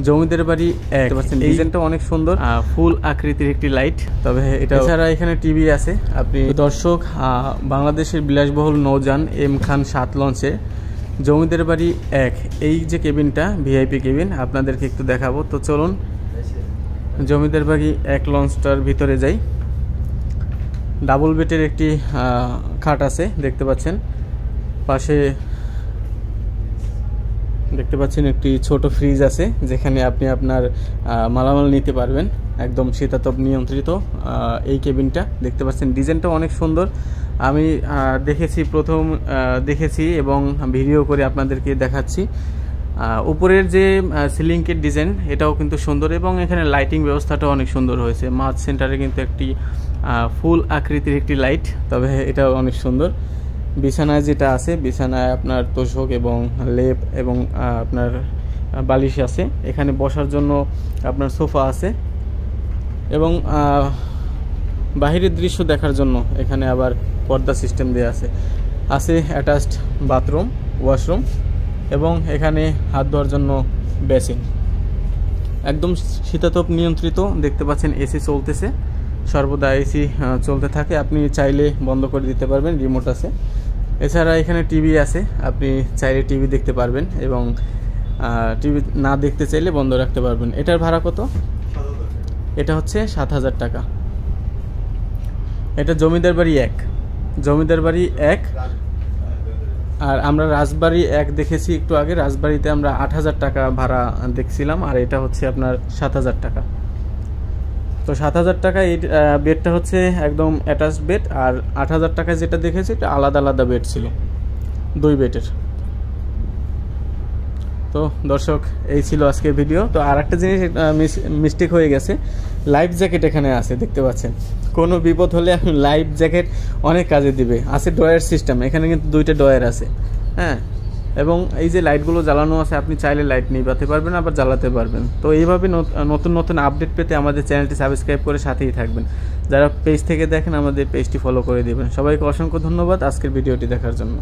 জমিদার বাড়ি এক। ডিজাইনটা অনেক সুন্দর, ফুল আকৃতির একটি লাইট। তবে এটা ছাড়া এখানে টিভি আছে। আপনি দর্শক, বাংলাদেশের বিলাসবহুল নৌযান এম খান 7 লঞ্চে জমিদার বাড়ি এক, এই যে কেবিনটা ভিআইপি কেবিন আপনাদেরকে একটু দেখাবো। তো চলুন জমিদার বাড়ি এক লঞ্চটার ভিতরে যাই। ডাবল বেডের একটি খাট আছে, দেখতে পাচ্ছেন। পাশে দেখতে পাচ্ছেন একটি ছোট ফ্রিজ আছে, যেখানে আপনি আপনার মালামাল নিতে পারবেন। একদম শীতাতপ নিয়ন্ত্রিত এই কেবিনটা দেখতে পাচ্ছেন। ডিজাইনটা অনেক সুন্দর। আমি প্রথম দেখেছি এবং ভিডিও করে আপনাদেরকে দেখাচ্ছি। উপরের যে সিলিংয়ের ডিজাইন এটাও কিন্তু সুন্দর এবং এখানে লাইটিং ব্যবস্থাটাও অনেক সুন্দর হয়েছে। মাঝ সেন্টারে কিন্তু একটি ফুল আকৃতির একটি লাইট, তবে এটাও অনেক সুন্দর। বিছানায় যেটা আছে, বিছানায় আপনার তোশক এবং লেপ এবং আপনার বালিশ আছে। এখানে বসার জন্য আপনার সোফা আছে এবং বাহিরের দৃশ্য দেখার জন্য এখানে আবার পর্দা সিস্টেম দেওয়া আছে অ্যাটাচড বাথরুম, ওয়াশরুম এবং এখানে হাত ধোয়ার জন্য বেসিন। একদম শীতাতপ নিয়ন্ত্রিত, দেখতে পাচ্ছেন। এসি চলতেছে, সর্বদা এসি চলতে থাকে। আপনি চাইলে বন্ধ করে দিতে পারবেন, রিমোট আছে। এছাড়া এখানে টিভি আছে, আপনি চাইলে টিভি দেখতে পারবেন এবং টিভি না দেখতে চাইলে বন্ধ রাখতে পারবেন। এটার ভাড়া কত? এটা হচ্ছে 7,000 টাকা। এটা জমিদার বাড়ি এক, জমিদার বাড়ি এক। আর আমরা রাজবাড়ি এক দেখেছি একটু আগে। রাজবাড়িতে আমরা 8,000 টাকা ভাড়া দেখছিলাম, আর এটা হচ্ছে আপনার 7,000 টাকা। তো 7,000 টাকা এই বেডটা হচ্ছে একদম অ্যাটাচড বেড, আর 8,000 টাকায় যেটা দেখেছি এটা আলাদা আলাদা বেড ছিল, 2 বেডের। তো দর্শক, এই ছিল আজকের ভিডিও। তো আর একটা জিনিস মিস্টেক হয়ে গেছে, লাইফ জ্যাকেট এখানে আছে, দেখতে পাচ্ছেন। কোনো বিপদ হলে লাইফ জ্যাকেট অনেক কাজে দিবে। আছে ড্রয়ার সিস্টেম, এখানে কিন্তু 2টা ড্রয়ার আছে, হ্যাঁ। এবং এই যে লাইটগুলো জ্বালানো আছে, আপনি চাইলে লাইট নিভাতে পারবেন, আবার জ্বালাতে পারবেন। তো এইভাবে নতুন নতুন আপডেট পেতে আমাদের চ্যানেলটি সাবস্ক্রাইব করে সাথেই থাকবেন। যারা পেজ থেকে দেখেন আমাদের পেজটি ফলো করে দেবেন। সবাইকে অসংখ্য ধন্যবাদ আজকের ভিডিওটি দেখার জন্য।